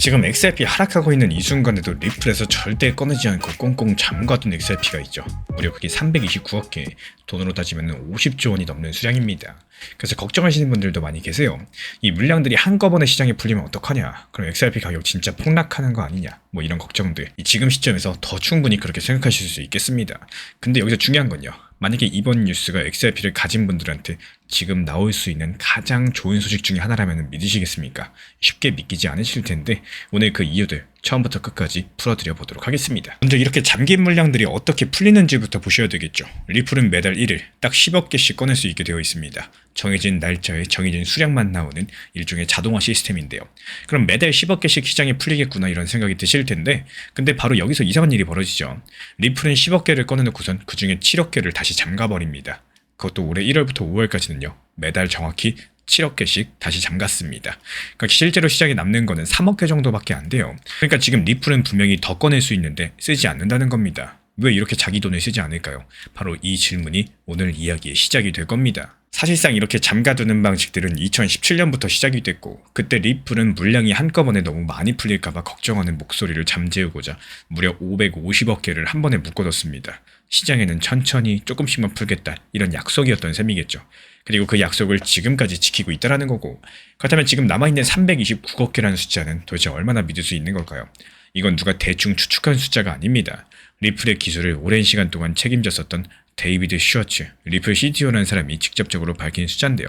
지금 XRP 하락하고 있는 이 순간에도 리플에서 절대 꺼내지 않고 꽁꽁 잠가둔 XRP가 있죠. 무려 그게 329억 개, 돈으로 따지면 50조 원이 넘는 수량입니다. 그래서 걱정하시는 분들도 많이 계세요. 이 물량들이 한꺼번에 시장에 풀리면 어떡하냐, 그럼 XRP 가격 진짜 폭락하는 거 아니냐, 뭐 이런 걱정들, 지금 시점에서 더 충분히 그렇게 생각하실 수 있겠습니다. 근데 여기서 중요한 건요, 만약에 이번 뉴스가 XRP를 가진 분들한테 지금 나올 수 있는 가장 좋은 소식 중에 하나라면 믿으시겠습니까? 쉽게 믿기지 않으실 텐데 오늘 그 이유들 처음부터 끝까지 풀어드려 보도록 하겠습니다. 먼저 이렇게 잠긴 물량들이 어떻게 풀리는지부터 보셔야 되겠죠. 리플은 매달 1일 딱 10억 개씩 꺼낼 수 있게 되어 있습니다. 정해진 날짜에 정해진 수량만 나오는 일종의 자동화 시스템인데요. 그럼 매달 10억 개씩 시장에 풀리겠구나 이런 생각이 드실 텐데, 근데 바로 여기서 이상한 일이 벌어지죠. 리플은 10억 개를 꺼내놓고선 그 중에 7억 개를 다시 잠가버립니다. 그것도 올해 1월부터 5월까지는요. 매달 정확히 7억 개씩 다시 잠갔습니다. 그러니까 실제로 시장에 남는 거는 3억 개 정도밖에 안 돼요. 그러니까 지금 리플은 분명히 더 꺼낼 수 있는데 쓰지 않는다는 겁니다. 왜 이렇게 자기 돈을 쓰지 않을까요? 바로 이 질문이 오늘 이야기의 시작이 될 겁니다. 사실상 이렇게 잠가두는 방식들은 2017년부터 시작이 됐고, 그때 리플은 물량이 한꺼번에 너무 많이 풀릴까봐 걱정하는 목소리를 잠재우고자 무려 550억 개를 한 번에 묶어뒀습니다. 시장에는 천천히 조금씩만 풀겠다 이런 약속이었던 셈이겠죠. 그리고 그 약속을 지금까지 지키고 있다는 거고, 그렇다면 지금 남아있는 329억 개라는 숫자는 도대체 얼마나 믿을 수 있는 걸까요? 이건 누가 대충 추측한 숫자가 아닙니다. 리플의 기술을 오랜 시간 동안 책임졌었던 데이비드 슈워츠, 리플 CTO라는 사람이 직접적으로 밝힌 숫자인데요.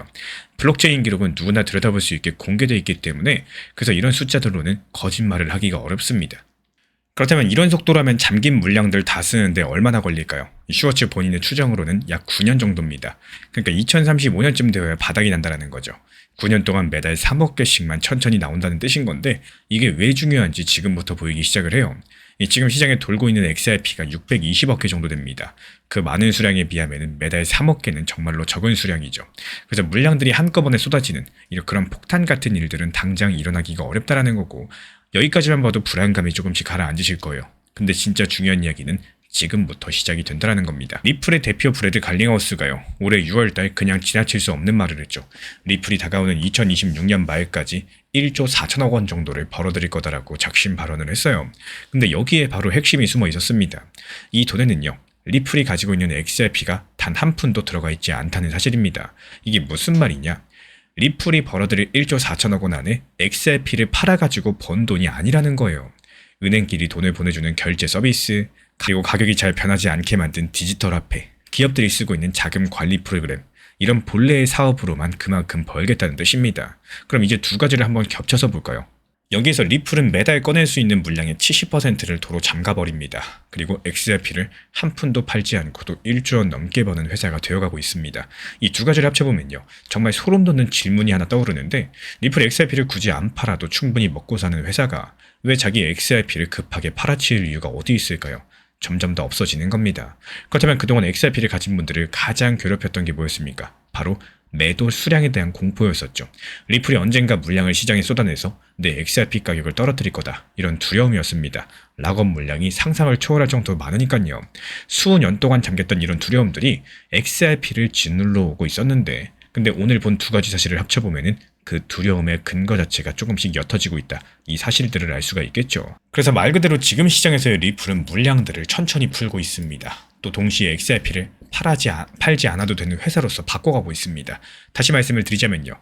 블록체인 기록은 누구나 들여다볼 수 있게 공개되어 있기 때문에 그래서 이런 숫자들로는 거짓말을 하기가 어렵습니다. 그렇다면 이런 속도라면 잠긴 물량들 다 쓰는데 얼마나 걸릴까요? 슈워츠 본인의 추정으로는 약 9년 정도입니다. 그러니까 2035년쯤 되어야 바닥이 난다는 거죠. 9년 동안 매달 3억 개씩만 천천히 나온다는 뜻인 건데, 이게 왜 중요한지 지금부터 보이기 시작을 해요. 지금 시장에 돌고 있는 XRP가 620억 개 정도 됩니다. 그 많은 수량에 비하면 매달 3억 개는 정말로 적은 수량이죠. 그래서 물량들이 한꺼번에 쏟아지는 그런 폭탄 같은 일들은 당장 일어나기가 어렵다라는 거고, 여기까지만 봐도 불안감이 조금씩 가라앉으실 거예요. 근데 진짜 중요한 이야기는 지금부터 시작이 된다는 겁니다. 리플의 대표 브래드 갈링하우스가요, 올해 6월달 그냥 지나칠 수 없는 말을 했죠. 리플이 다가오는 2026년 말까지 1조 4천억 원 정도를 벌어들일 거다라고 작심 발언을 했어요. 근데 여기에 바로 핵심이 숨어 있었습니다. 이 돈에는요, 리플이 가지고 있는 XRP가 단 한 푼도 들어가 있지 않다는 사실입니다. 이게 무슨 말이냐? 리플이 벌어들일 1조 4천억 원 안에 XRP를 팔아가지고 번 돈이 아니라는 거예요. 은행끼리 돈을 보내주는 결제 서비스, 그리고 가격이 잘 변하지 않게 만든 디지털 화폐, 기업들이 쓰고 있는 자금 관리 프로그램, 이런 본래의 사업으로만 그만큼 벌겠다는 뜻입니다. 그럼 이제 두 가지를 한번 겹쳐서 볼까요? 여기에서 리플은 매달 꺼낼 수 있는 물량의 70%를 도로 잠가버립니다. 그리고 XRP를 한 푼도 팔지 않고도 1조 원 넘게 버는 회사가 되어가고 있습니다. 이 두 가지를 합쳐보면요, 정말 소름 돋는 질문이 하나 떠오르는데, 리플 XRP를 굳이 안 팔아도 충분히 먹고 사는 회사가 왜 자기 XRP를 급하게 팔아치울 이유가 어디 있을까요? 점점 더 없어지는 겁니다. 그렇다면 그동안 XRP를 가진 분들을 가장 괴롭혔던 게 뭐였습니까? 바로 매도 수량에 대한 공포였었죠. 리플이 언젠가 물량을 시장에 쏟아내서 내 XRP 가격을 떨어뜨릴 거다, 이런 두려움이었습니다. 락업 물량이 상상을 초월할 정도로 많으니까요. 수년 동안 잠겼던 이런 두려움들이 XRP를 짓눌러 오고 있었는데, 근데 오늘 본 두 가지 사실을 합쳐보면은 그 두려움의 근거 자체가 조금씩 옅어지고 있다, 이 사실들을 알 수가 있겠죠. 그래서 말 그대로 지금 시장에서의 리플은 물량들을 천천히 풀고 있습니다. 또 동시에 XRP를 팔지 않아도 되는 회사로서 바꿔가고 있습니다. 다시 말씀을 드리자면요,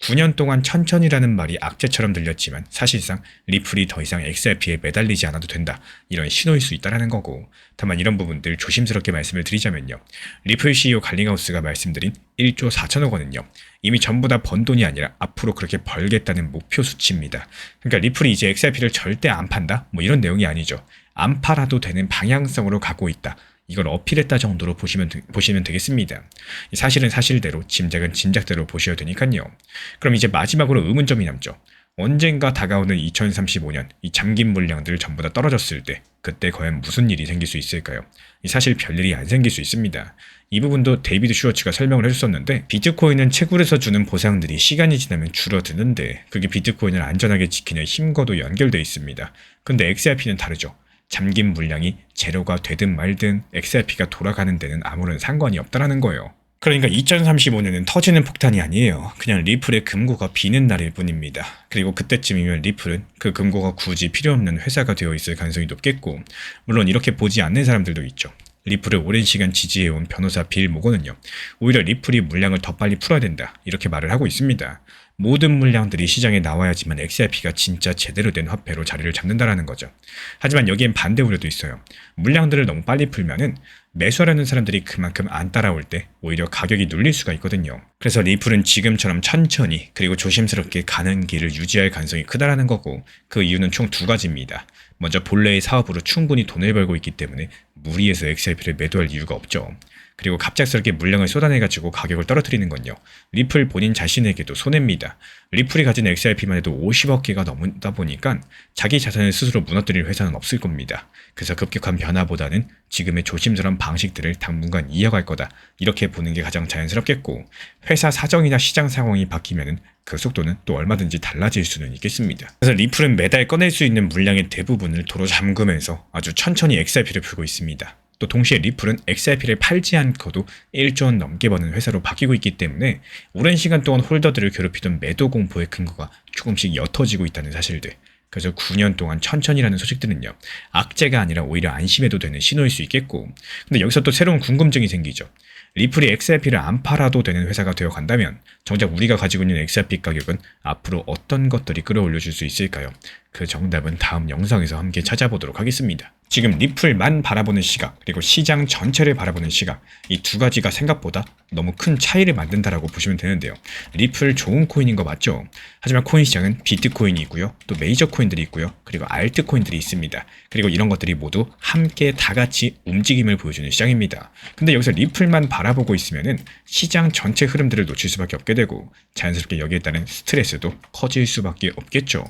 9년 동안 천천히라는 말이 악재처럼 들렸지만 사실상 리플이 더 이상 XRP에 매달리지 않아도 된다, 이런 신호일 수 있다는 거고, 다만 이런 부분들 조심스럽게 말씀을 드리자면요, 리플 CEO 갈링하우스가 말씀드린 1조 4천억 원은요, 이미 전부 다 번 돈이 아니라 앞으로 그렇게 벌겠다는 목표 수치입니다. 그러니까 리플이 이제 XRP를 절대 안 판다, 뭐 이런 내용이 아니죠. 안 팔아도 되는 방향성으로 가고 있다, 이걸 어필했다 정도로 보시면 되겠습니다. 사실은 사실대로, 짐작은 짐작대로 보셔야 되니까요. 그럼 이제 마지막으로 의문점이 남죠. 언젠가 다가오는 2035년 이 잠긴 물량들 전부 다 떨어졌을 때 그때 과연 무슨 일이 생길 수 있을까요? 사실 별일이 안 생길 수 있습니다. 이 부분도 데이비드 슈워츠가 설명을 해줬었는데, 비트코인은 채굴에서 주는 보상들이 시간이 지나면 줄어드는데 그게 비트코인을 안전하게 지키는 힘과도 연결되어 있습니다. 근데 XRP는 다르죠. 잠긴 물량이 제로가 되든 말든 XRP가 돌아가는 데는 아무런 상관이 없다는 거예요. 그러니까 2035년은 터지는 폭탄이 아니에요. 그냥 리플의 금고가 비는 날일 뿐입니다. 그리고 그때쯤이면 리플은 그 금고가 굳이 필요 없는 회사가 되어 있을 가능성이 높겠고, 물론 이렇게 보지 않는 사람들도 있죠. 리플을 오랜 시간 지지해온 변호사 빌 모건은요, 오히려 리플이 물량을 더 빨리 풀어야 된다, 이렇게 말을 하고 있습니다. 모든 물량들이 시장에 나와야지만 XRP가 진짜 제대로 된 화폐로 자리를 잡는다라는 거죠. 하지만 여기엔 반대 우려도 있어요. 물량들을 너무 빨리 풀면은 매수하려는 사람들이 그만큼 안 따라올 때 오히려 가격이 눌릴 수가 있거든요. 그래서 리플은 지금처럼 천천히 그리고 조심스럽게 가는 길을 유지할 가능성이 크다라는 거고, 그 이유는 총 두 가지입니다. 먼저 본래의 사업으로 충분히 돈을 벌고 있기 때문에 무리해서 XRP를 매도할 이유가 없죠. 그리고 갑작스럽게 물량을 쏟아내가지고 가격을 떨어뜨리는 건요, 리플 본인 자신에게도 손해입니다. 리플이 가진 XRP만 해도 50억 개가 넘다 보니까 자기 자산을 스스로 무너뜨릴 회사는 없을 겁니다. 그래서 급격한 변화보다는 지금의 조심스러운 방식들을 당분간 이어갈 거다, 이렇게 보는 게 가장 자연스럽겠고, 회사 사정이나 시장 상황이 바뀌면은 그 속도는 또 얼마든지 달라질 수는 있겠습니다. 그래서 리플은 매달 꺼낼 수 있는 물량의 대부분을 도로 잠그면서 아주 천천히 XRP를 풀고 있습니다. 또 동시에 리플은 XRP를 팔지 않고도 1조 원 넘게 버는 회사로 바뀌고 있기 때문에 오랜 시간 동안 홀더들을 괴롭히던 매도 공포의 근거가 조금씩 옅어지고 있다는 사실들. 그래서 9년 동안 천천히라는 소식들은요, 악재가 아니라 오히려 안심해도 되는 신호일 수 있겠고, 근데 여기서 또 새로운 궁금증이 생기죠. 리플이 XRP를 안 팔아도 되는 회사가 되어 간다면 정작 우리가 가지고 있는 XRP 가격은 앞으로 어떤 것들이 끌어올려줄 수 있을까요? 그 정답은 다음 영상에서 함께 찾아보도록 하겠습니다. 지금 리플만 바라보는 시각, 그리고 시장 전체를 바라보는 시각, 이 두 가지가 생각보다 너무 큰 차이를 만든다라고 보시면 되는데요. 리플 좋은 코인인 거 맞죠? 하지만 코인 시장은 비트코인이 있고요, 또 메이저 코인들이 있고요, 그리고 알트 코인들이 있습니다. 그리고 이런 것들이 모두 함께 다 같이 움직임을 보여주는 시장입니다. 근데 여기서 리플만 바라보고 있으면은 시장 전체 흐름들을 놓칠 수밖에 없게 되고, 자연스럽게 여기에 따른 스트레스도 커질 수밖에 없겠죠.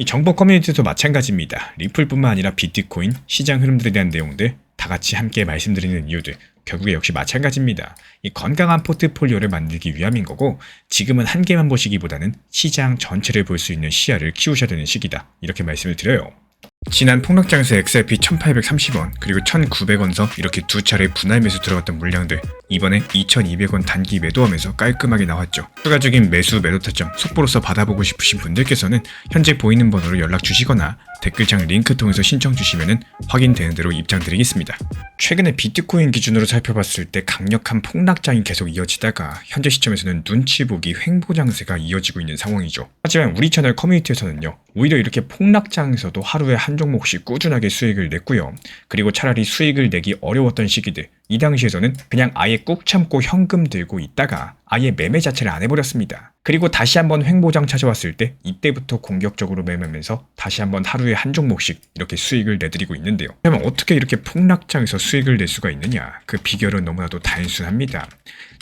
이 정보 커뮤니티도 마찬가지입니다. 리플뿐만 아니라 비트코인, 시장 흐름들에 대한 내용들 다 같이 함께 말씀드리는 이유들, 결국에 역시 마찬가지입니다. 이 건강한 포트폴리오를 만들기 위함인 거고, 지금은 한 개만 보시기보다는 시장 전체를 볼 수 있는 시야를 키우셔야 되는 시기다, 이렇게 말씀을 드려요. 지난 폭락장에서 XRP 1830원 그리고 1900원서 이렇게 두 차례 분할 매수 들어갔던 물량들, 이번에 2200원 단기 매도하면서 깔끔하게 나왔죠. 추가적인 매수 매도 타점 속보로서 받아보고 싶으신 분들께서는 현재 보이는 번호로 연락 주시거나 댓글창 링크 통해서 신청 주시면 확인되는 대로 입장 드리겠습니다. 최근에 비트코인 기준으로 살펴봤을 때 강력한 폭락장이 계속 이어지다가 현재 시점에서는 눈치 보기 횡보 장세가 이어지고 있는 상황이죠. 하지만 우리 채널 커뮤니티에서는요, 오히려 이렇게 폭락장에서도 하루에 한 종목씩 꾸준하게 수익을 냈고요. 그리고 차라리 수익을 내기 어려웠던 시기들, 이 당시에서는 그냥 아예 꾹 참고 현금 들고 있다가 아예 매매 자체를 안 해버렸습니다. 그리고 다시 한번 횡보장 찾아왔을 때 이때부터 공격적으로 매매하면서 다시 한번 하루에 한 종목씩 이렇게 수익을 내드리고 있는데요. 그러면 어떻게 이렇게 폭락장에서 수익을 낼 수가 있느냐? 그 비결은 너무나도 단순합니다.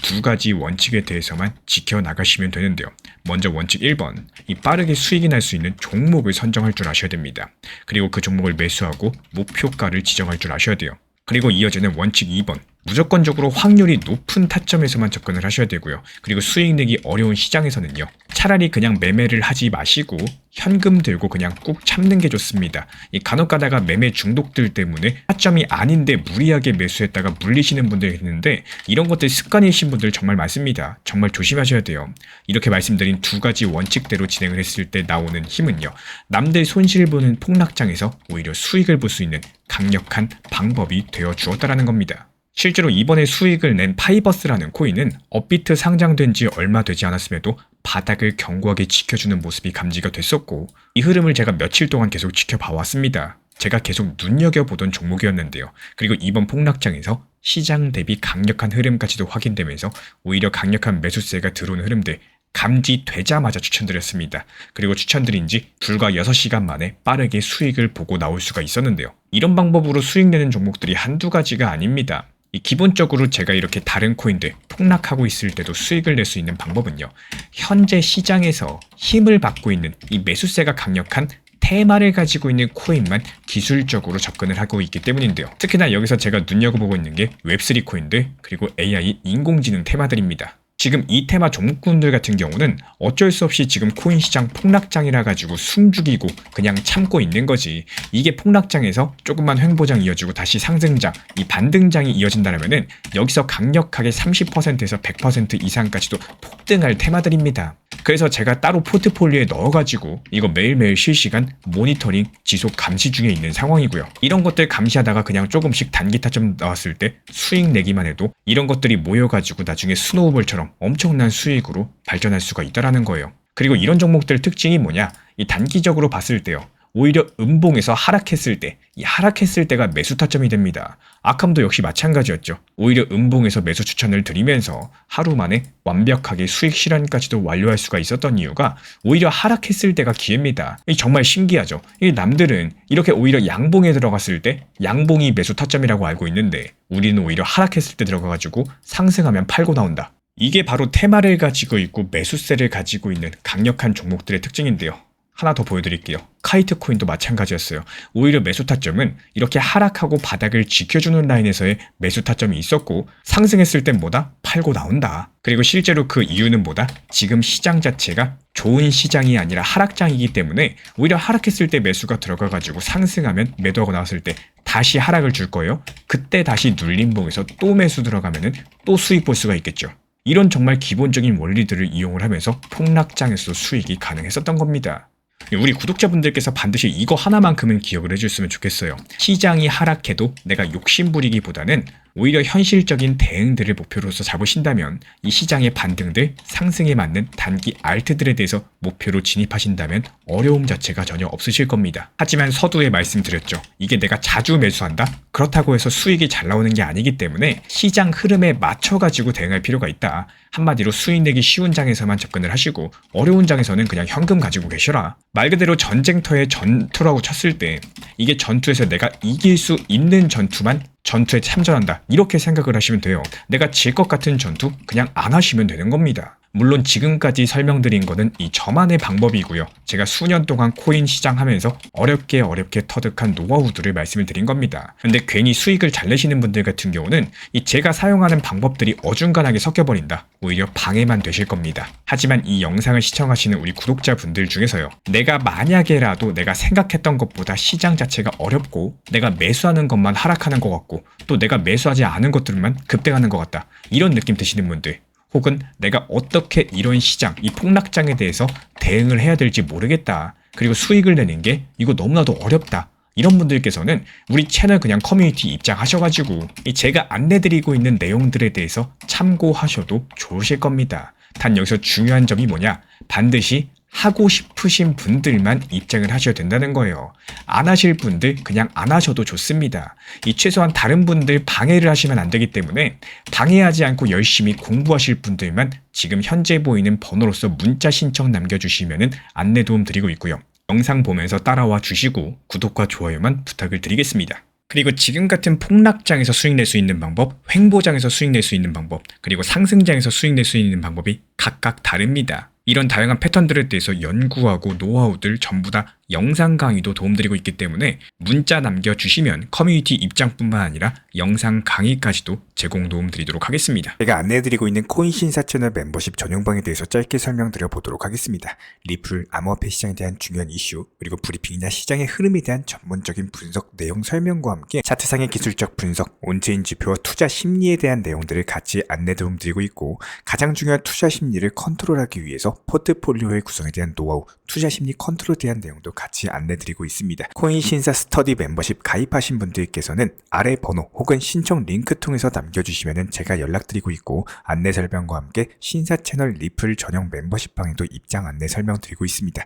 두 가지 원칙에 대해서만 지켜나가시면 되는데요. 먼저 원칙 1번, 이 빠르게 수익이 날 수 있는 종목을 선정할 줄 아셔야 됩니다. 그리고 그 종목을 매수하고 목표가를 지정할 줄 아셔야 돼요. 그리고 이어지는 원칙 2번, 무조건적으로 확률이 높은 타점에서만 접근을 하셔야 되고요. 그리고 수익 내기 어려운 시장에서는요, 차라리 그냥 매매를 하지 마시고 현금 들고 그냥 꾹 참는 게 좋습니다. 이 간혹 가다가 매매 중독들 때문에 타점이 아닌데 무리하게 매수했다가 물리시는 분들이 있는데, 이런 것들 습관이신 분들 정말 많습니다. 정말 조심하셔야 돼요. 이렇게 말씀드린 두 가지 원칙대로 진행을 했을 때 나오는 힘은요, 남들 손실 보는 폭락장에서 오히려 수익을 볼 수 있는 강력한 방법이 되어 주었다라는 겁니다. 실제로 이번에 수익을 낸 파이버스라는 코인은 업비트 상장된 지 얼마 되지 않았음에도 바닥을 견고하게 지켜주는 모습이 감지가 됐었고, 이 흐름을 제가 며칠 동안 계속 지켜봐 왔습니다. 제가 계속 눈여겨보던 종목이었는데요. 그리고 이번 폭락장에서 시장 대비 강력한 흐름까지도 확인되면서 오히려 강력한 매수세가 들어오는 흐름들 감지되자마자 추천드렸습니다. 그리고 추천드린 지 불과 6시간 만에 빠르게 수익을 보고 나올 수가 있었는데요. 이런 방법으로 수익 내는 종목들이 한두 가지가 아닙니다. 기본적으로 제가 이렇게 다른 코인들 폭락하고 있을 때도 수익을 낼 수 있는 방법은요, 현재 시장에서 힘을 받고 있는 이 매수세가 강력한 테마를 가지고 있는 코인만 기술적으로 접근을 하고 있기 때문인데요. 특히나 여기서 제가 눈여겨보고 있는 게 웹3 코인들, 그리고 AI 인공지능 테마들입니다. 지금 이 테마 종목군들 같은 경우는 어쩔 수 없이 지금 코인 시장 폭락장이라 가지고 숨죽이고 그냥 참고 있는 거지. 이게 폭락장에서 조금만 횡보장 이어지고 다시 상승장, 이 반등장이 이어진다면은 여기서 강력하게 30%에서 100% 이상까지도 폭등할 테마들입니다. 그래서 제가 따로 포트폴리오에 넣어가지고 이거 매일매일 실시간 모니터링 지속 감시 중에 있는 상황이고요. 이런 것들 감시하다가 그냥 조금씩 단기 타점 나왔을 때 수익 내기만 해도 이런 것들이 모여가지고 나중에 스노우볼처럼 엄청난 수익으로 발전할 수가 있다라는 거예요. 그리고 이런 종목들 특징이 뭐냐? 이 단기적으로 봤을 때요. 오히려 음봉에서 하락했을 때, 이 하락했을 때가 매수 타점이 됩니다. 아캄도 역시 마찬가지였죠. 오히려 음봉에서 매수 추천을 드리면서 하루 만에 완벽하게 수익 실현까지도 완료할 수가 있었던 이유가 오히려 하락했을 때가 기회입니다. 이게 정말 신기하죠. 이 남들은 이렇게 오히려 양봉에 들어갔을 때 양봉이 매수 타점이라고 알고 있는데 우리는 오히려 하락했을 때 들어가가지고 상승하면 팔고 나온다. 이게 바로 테마를 가지고 있고 매수세를 가지고 있는 강력한 종목들의 특징인데요. 하나 더 보여드릴게요. 카이트 코인도 마찬가지였어요. 오히려 매수 타점은 이렇게 하락하고 바닥을 지켜주는 라인에서의 매수 타점이 있었고 상승했을 땐 뭐다? 팔고 나온다. 그리고 실제로 그 이유는 뭐다? 지금 시장 자체가 좋은 시장이 아니라 하락장이기 때문에 오히려 하락했을 때 매수가 들어가가지고 상승하면 매도하고 나왔을 때 다시 하락을 줄 거예요. 그때 다시 눌림봉에서 또 매수 들어가면은 또 수익 볼 수가 있겠죠. 이런 정말 기본적인 원리들을 이용을 하면서 폭락장에서 수익이 가능했었던 겁니다. 우리 구독자분들께서 반드시 이거 하나만큼은 기억을 해줬으면 좋겠어요. 시장이 하락해도 내가 욕심부리기보다는 오히려 현실적인 대응들을 목표로서 잡으신다면 이 시장의 반등들, 상승에 맞는 단기 알트들에 대해서 목표로 진입하신다면 어려움 자체가 전혀 없으실 겁니다. 하지만 서두에 말씀드렸죠. 이게 내가 자주 매수한다? 그렇다고 해서 수익이 잘 나오는 게 아니기 때문에 시장 흐름에 맞춰가지고 대응할 필요가 있다. 한마디로 수익 내기 쉬운 장에서만 접근을 하시고 어려운 장에서는 그냥 현금 가지고 계셔라. 말 그대로 전쟁터의 전투라고 쳤을 때 이게 전투에서 내가 이길 수 있는 전투만 전투에 참전한다. 이렇게 생각을 하시면 돼요. 내가 질 것 같은 전투 그냥 안 하시면 되는 겁니다. 물론 지금까지 설명드린 거는 이 저만의 방법이고요. 제가 수년 동안 코인 시장 하면서 어렵게 터득한 노하우들을 말씀을 드린 겁니다. 근데 괜히 수익을 잘 내시는 분들 같은 경우는 이 제가 사용하는 방법들이 어중간하게 섞여버린다. 오히려 방해만 되실 겁니다. 하지만 이 영상을 시청하시는 우리 구독자분들 중에서요. 내가 만약에라도 내가 생각했던 것보다 시장 자체가 어렵고 내가 매수하는 것만 하락하는 것 같고 또 내가 매수하지 않은 것들만 급등하는 것 같다. 이런 느낌 드시는 분들 혹은 내가 어떻게 이런 시장, 이 폭락장에 대해서 대응을 해야 될지 모르겠다. 그리고 수익을 내는 게 이거 너무나도 어렵다. 이런 분들께서는 우리 채널 그냥 커뮤니티 입장하셔가지고 제가 안내드리고 있는 내용들에 대해서 참고하셔도 좋으실 겁니다. 단 여기서 중요한 점이 뭐냐? 반드시 하고 싶으신 분들만 입장을 하셔야 된다는 거예요. 안 하실 분들 그냥 안 하셔도 좋습니다. 이 최소한 다른 분들 방해를 하시면 안 되기 때문에 방해하지 않고 열심히 공부하실 분들만 지금 현재 보이는 번호로서 문자 신청 남겨주시면 안내 도움 드리고 있고요. 영상 보면서 따라와 주시고 구독과 좋아요만 부탁을 드리겠습니다. 그리고 지금 같은 폭락장에서 수익 낼 수 있는 방법, 횡보장에서 수익 낼 수 있는 방법, 그리고 상승장에서 수익 낼 수 있는 방법이 각각 다릅니다. 이런 다양한 패턴들에 대해서 연구하고 노하우들 전부 다 영상 강의도 도움드리고 있기 때문에 문자 남겨주시면 커뮤니티 입장뿐만 아니라 영상 강의까지도 제공 도움드리도록 하겠습니다. 제가 안내해드리고 있는 코인 신사 채널 멤버십 전용방에 대해서 짧게 설명드려 보도록 하겠습니다. 리플, 암호화폐 시장에 대한 중요한 이슈, 그리고 브리핑이나 시장의 흐름에 대한 전문적인 분석 내용 설명과 함께 차트상의 기술적 분석, 온체인 지표와 투자 심리에 대한 내용들을 같이 안내 도움드리고 있고 가장 중요한 투자 심리를 컨트롤하기 위해서 포트폴리오의 구성에 대한 노하우, 투자 심리 컨트롤에 대한 내용도 같이 안내드리고 있습니다. 코인 신사 스터디 멤버십 가입하신 분들께서는 아래 번호 혹은 신청 링크 통해서 남겨주시면 제가 연락드리고 있고 안내 설명과 함께 신사 채널 리플 전용 멤버십 방에도 입장 안내 설명드리고 있습니다.